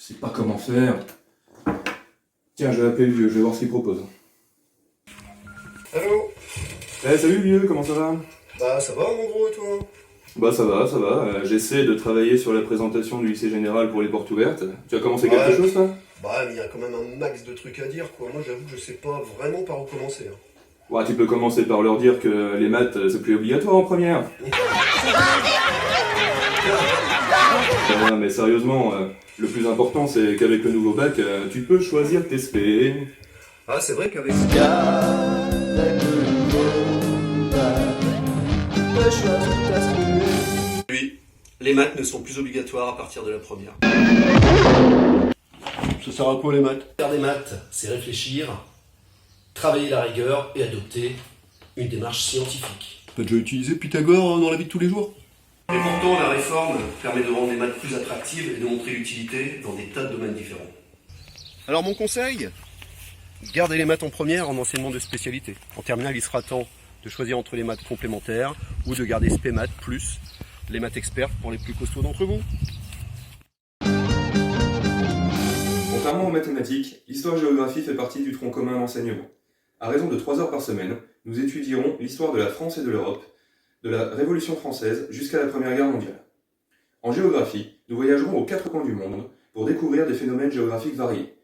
sais pas comment faire. Tiens, je vais appeler le vieux, je vais voir ce qu'il propose. Allô? Salut vieux, comment ça va? Bah ça va mon gros et toi? Bah ça va, ça va. J'essaie de travailler sur la présentation du lycée général pour les portes ouvertes. Tu as commencé quelque chose là? Bah mais il y a quand même un max de trucs à dire quoi. Moi j'avoue que je sais pas vraiment par où commencer. Ouais, tu peux commencer par leur dire que les maths c'est plus obligatoire en première. Mais sérieusement, le plus important c'est qu'avec le nouveau bac, tu peux choisir tes spé. Ah c'est vrai qu'avec lui, les maths ne sont plus obligatoires à partir de la première. Ça sert à quoi les maths? Faire des maths, c'est réfléchir, travailler la rigueur et adopter une démarche scientifique. T'as déjà utilisé Pythagore dans la vie de tous les jours? Et pourtant, la réforme permet de rendre les maths plus attractives et de montrer l'utilité dans des tas de domaines différents. Alors mon conseil, gardez les maths en première en enseignement de spécialité. En terminale, il sera temps de choisir entre les maths complémentaires ou de garder spé maths plus les maths expertes pour les plus costauds d'entre vous. Contrairement aux mathématiques, l'histoire-géographie fait partie du tronc commun à l'enseignement. À raison de 3 heures par semaine, nous étudierons l'histoire de la France et de l'Europe, de la Révolution française jusqu'à la Première Guerre mondiale. En géographie, nous voyagerons aux 4 coins du monde pour découvrir des phénomènes géographiques variés,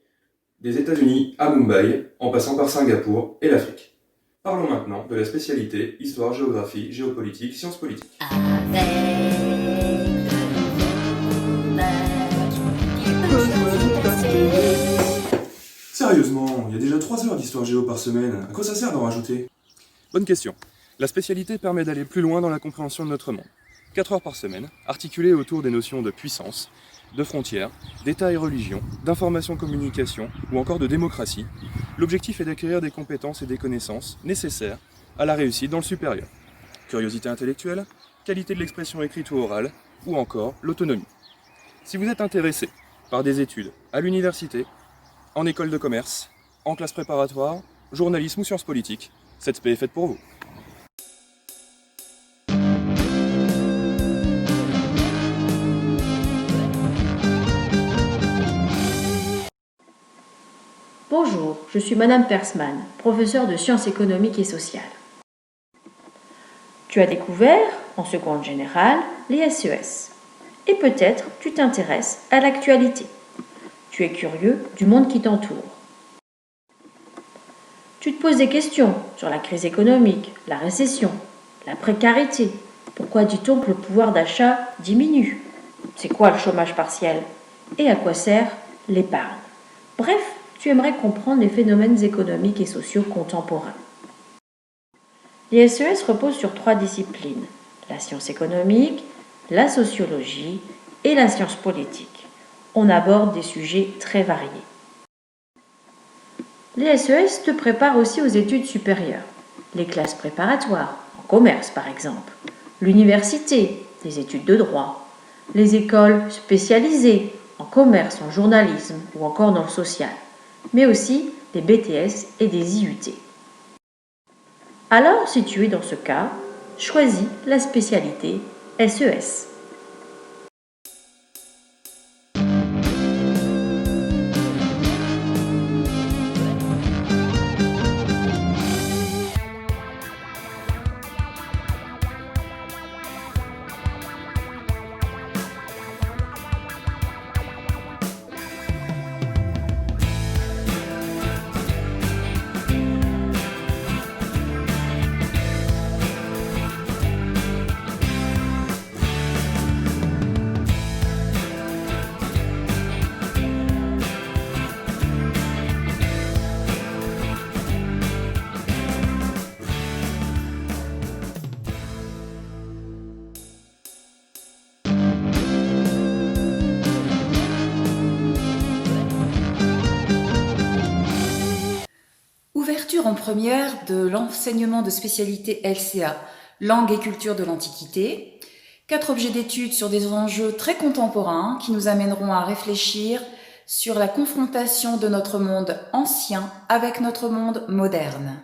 des États-Unis à Mumbai, en passant par Singapour et l'Afrique. Parlons maintenant de la spécialité Histoire, Géographie, Géopolitique, Sciences politiques. Sérieusement, il y a déjà 3 heures d'histoire géo par semaine, à quoi ça sert d'en rajouter? Bonne question. La spécialité permet d'aller plus loin dans la compréhension de notre monde. 4 heures par semaine, articulées autour des notions de puissance, de frontières, d'État et religion, d'information-communication ou encore de démocratie, l'objectif est d'acquérir des compétences et des connaissances nécessaires à la réussite dans le supérieur. Curiosité intellectuelle, qualité de l'expression écrite ou orale, ou encore l'autonomie. Si vous êtes intéressé par des études à l'université, en école de commerce, en classe préparatoire, journalisme ou sciences politiques, cette spé est faite pour vous. Bonjour, je suis Madame Persman, professeure de sciences économiques et sociales. Tu as découvert, en seconde générale, les SES. Et peut-être tu t'intéresses à l'actualité. Tu es curieux du monde qui t'entoure. Tu te poses des questions sur la crise économique, la récession, la précarité. Pourquoi dit-on que le pouvoir d'achat diminue? C'est quoi le chômage partiel? Et à quoi sert l'épargne? Bref, tu aimerais comprendre les phénomènes économiques et sociaux contemporains. Les SES reposent sur 3 disciplines, la science économique, la sociologie et la science politique. On aborde des sujets très variés. Les SES te préparent aussi aux études supérieures, les classes préparatoires, en commerce par exemple, l'université, les études de droit, les écoles spécialisées en commerce, en journalisme ou encore dans le social, mais aussi des BTS et des IUT. Alors, si tu es dans ce cas, choisis la spécialité SES. Ouverture en première de l'enseignement de spécialité LCA, langue et culture de l'Antiquité. 4 objets d'études sur des enjeux très contemporains qui nous amèneront à réfléchir sur la confrontation de notre monde ancien avec notre monde moderne.